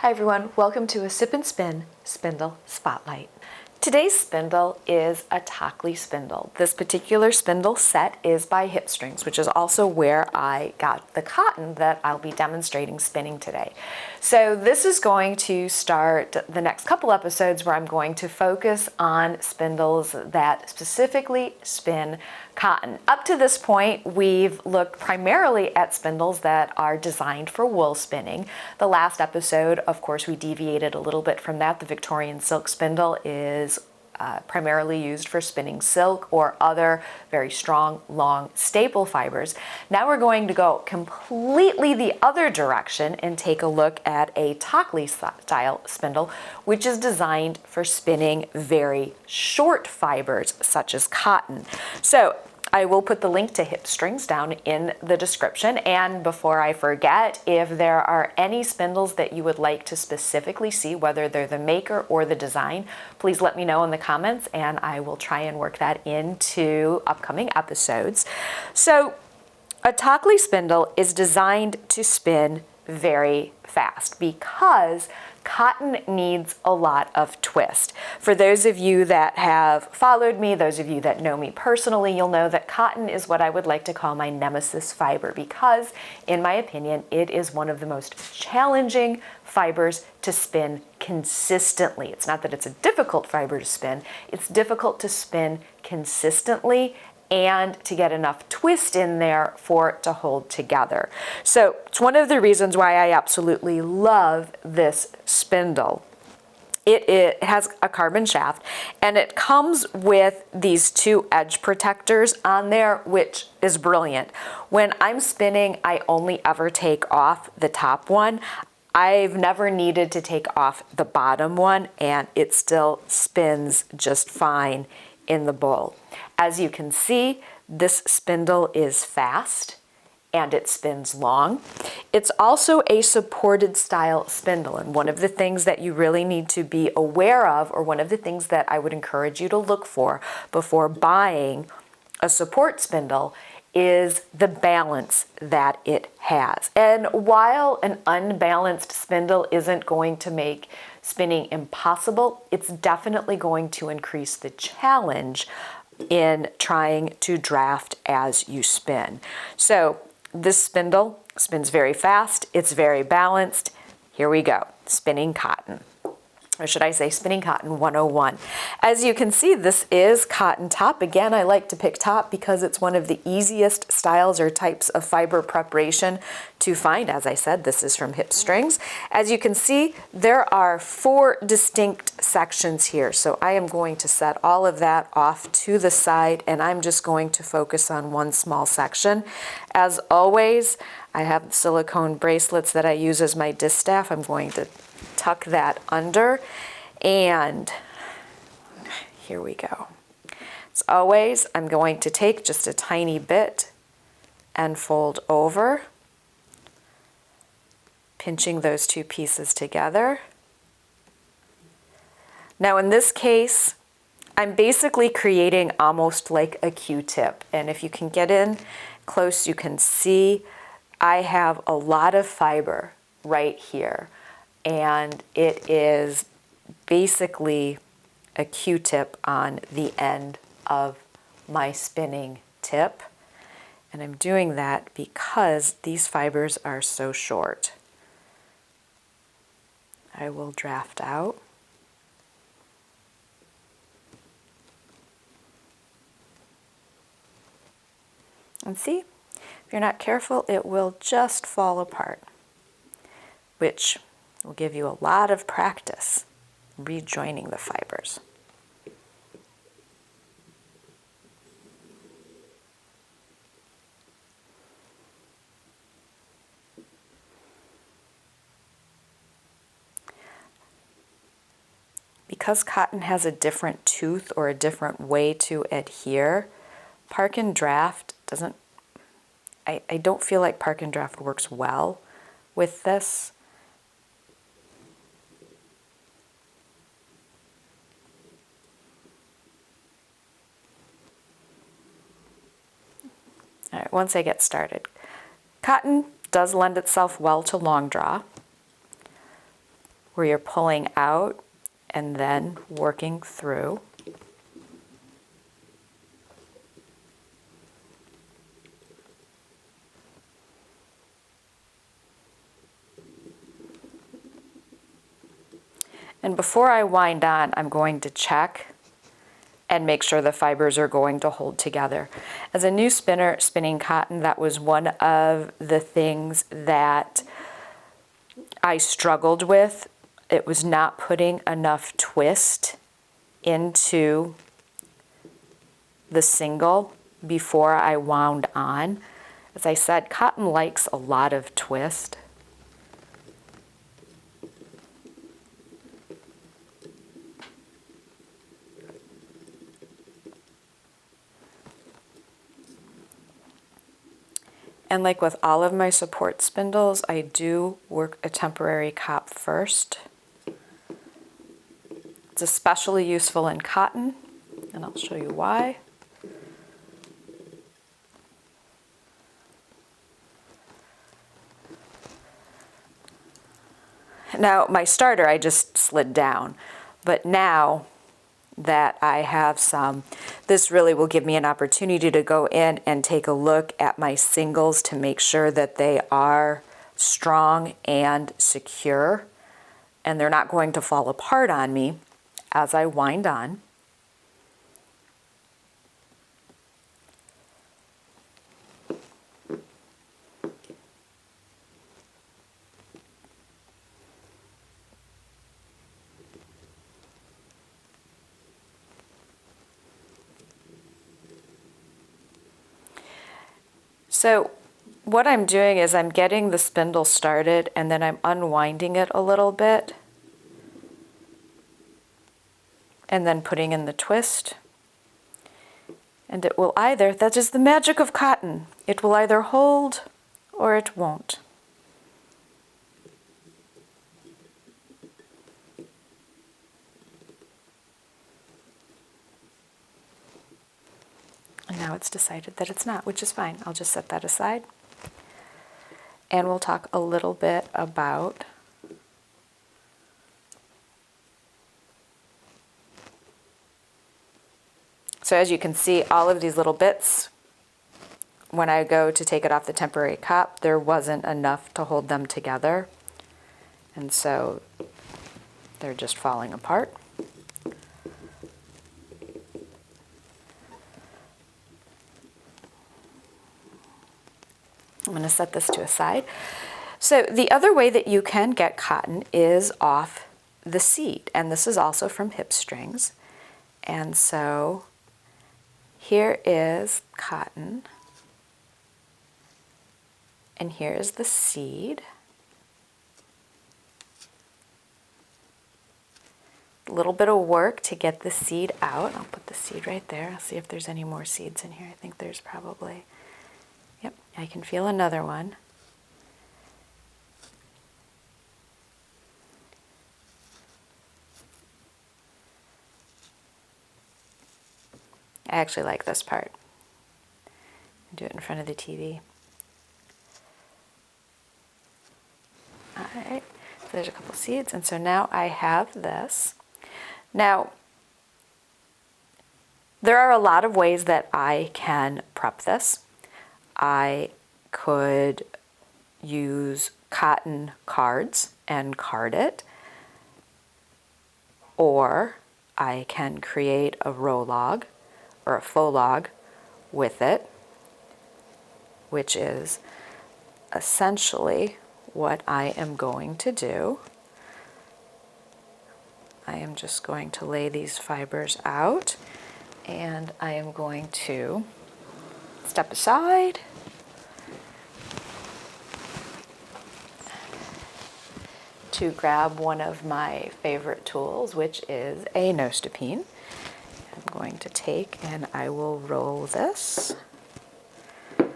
Hi everyone, welcome to a Sip and Spin Spindle Spotlight. Today's spindle is a Tahkli spindle. This particular spindle set is by HipStrings, which is also where I got the cotton that I'll be demonstrating spinning today. So this is going to start the next couple episodes where I'm going to focus on spindles that specifically spin cotton. Up to this point, we've looked primarily at spindles that are designed for wool spinning. The last episode, of course, we deviated a little bit from that. The Victorian silk spindle is primarily used for spinning silk or other very strong, long, staple fibers. Now we're going to go completely the other direction and take a look at a Tahkli style spindle, which is designed for spinning very short fibers, such as cotton. So I will put the link to HipStrings down in the description. And before I forget, if there are any spindles that you would like to specifically see, whether they're the maker or the design, please let me know in the comments and I will try and work that into upcoming episodes. So a Tahkli spindle is designed to spin very fast because cotton needs a lot of twist. For those of you that have followed me, those of you that know me personally, you'll know that cotton is what I would like to call my nemesis fiber because, in my opinion, it is one of the most challenging fibers to spin consistently. It's not that it's a difficult fiber to spin, it's difficult to spin consistently and to get enough twist in there for it to hold together. So it's one of the reasons why I absolutely love this spindle. It has a carbon shaft and it comes with these two edge protectors on there, which is brilliant. When I'm spinning, I only ever take off the top one. I've never needed to take off the bottom one and it still spins just fine in the bowl. As you can see, this spindle is fast and it spins long. It's also a supported style spindle, and one of the things that you really need to be aware of, or one of the things that I would encourage you to look for before buying a support spindle, is the balance that it has. And while an unbalanced spindle isn't going to make spinning impossible, it's definitely going to increase the challenge in trying to draft as you spin. So this spindle spins very fast, it's very balanced. Here we go, spinning cotton. Or should I say spinning cotton 101. As you can see, this is cotton top. Again, I like to pick top because it's one of the easiest styles or types of fiber preparation to find. As I said, this is from HipStrings. As you can see, there are 4 distinct sections here. So I am going to set all of that off to the side and I'm just going to focus on one small section. As always, I have silicone bracelets that I use as my distaff. I'm going to tuck that under, and here we go. As always, I'm going to take just a tiny bit and fold over, pinching those 2 pieces together. Now in this case, I'm basically creating almost like a Q-tip, and if you can get in close, you can see I have a lot of fiber right here. And it is basically a Q-tip on the end of my spinning tip. And I'm doing that because these fibers are so short. I will draft out. And see, if you're not careful, it will just fall apart, which will give you a lot of practice rejoining the fibers. Because cotton has a different tooth or a different way to adhere, park and draft doesn't, I don't feel like park and draft works well with this. All right, once I get started. Cotton does lend itself well to long draw. where you're pulling out and then working through. And before I wind on, I'm going to check and make sure the fibers are going to hold together. As a new spinner spinning cotton, that was one of the things that I struggled with. It was not putting enough twist into the single before I wound on. As I said, cotton likes a lot of twist. And like with all of my support spindles, I do work a temporary cop first. It's especially useful in cotton, and I'll show you why. Now, my starter, I just slid down, but now that I have some, this really will give me an opportunity to go in and take a look at my singles to make sure that they are strong and secure, and they're not going to fall apart on me as I wind on. So what I'm doing is I'm getting the spindle started and then I'm unwinding it a little bit and then putting in the twist. And it will either, that is the magic of cotton, it will either hold or it won't. And now it's decided that it's not, which is fine. I'll just set that aside. And we'll talk a little bit about so as you can see, all of these little bits, when I go to take it off the temporary cup, there wasn't enough to hold them together. And so they're just falling apart. I'm going to set this to a side. So the other way that you can get cotton is off the seed, and this is also from HipStrings. And so here is cotton, and here is the seed. A little bit of work to get the seed out. I'll put the seed right there. I'll see if there's any more seeds in here. I think there's probably, yep, I can feel another one. I actually like this part. Do it in front of the TV. All right, so there's a couple seeds, and so now I have this. Now, there are a lot of ways that I can prep this. I could use cotton cards and card it, or I can create a row log or a faux log with it, which is essentially what I am going to do. I am just going to lay these fibers out, and I am going to step aside to grab one of my favorite tools, which is a nostopine. I'm going to take and I will roll this. A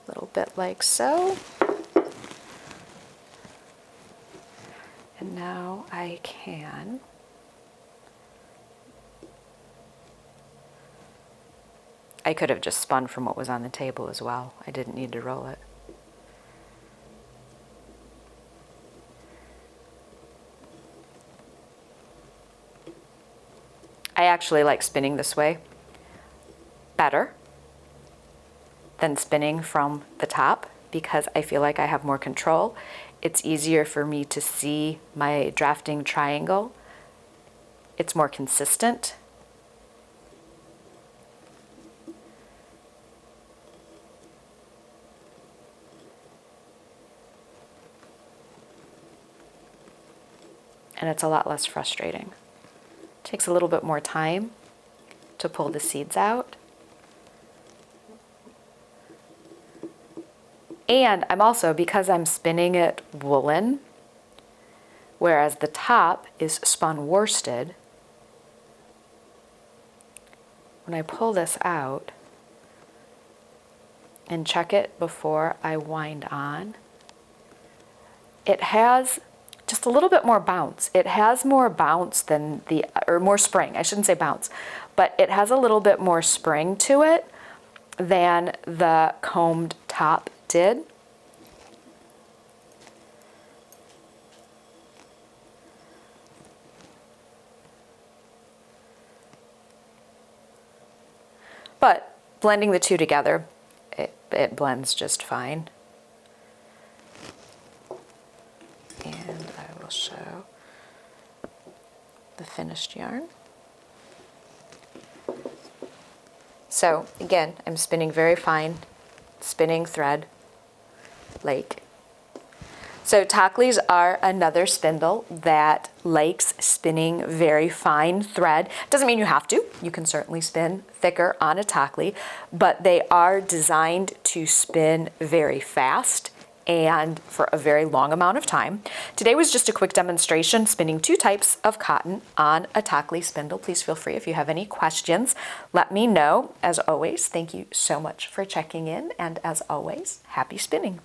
little bit like so. And now I I could have just spun from what was on the table as well. I didn't need to roll it. I actually like spinning this way better than spinning from the top because I feel like I have more control. It's easier for me to see my drafting triangle. It's more consistent. And it's a lot less frustrating. Takes a little bit more time to pull the seeds out. And I'm also, because I'm spinning it woolen, whereas the top is spun worsted, when I pull this out and check it before I wind on, it has just a little bit more bounce. It has more bounce than or more spring, I shouldn't say bounce, but it has a little bit more spring to it than the combed top did. But blending the two together, it blends just fine. And I will show the finished yarn. So again, I'm spinning very fine, spinning thread, lake. So Tahklis are another spindle that likes spinning very fine thread. Doesn't mean you have to. You can certainly spin thicker on a Tahkli, but they are designed to spin very fast and for a very long amount of time. Today was just a quick demonstration spinning two types of cotton on a Tahkli spindle. Please feel free if you have any questions, let me know. As always, thank you so much for checking in, and as always, happy spinning.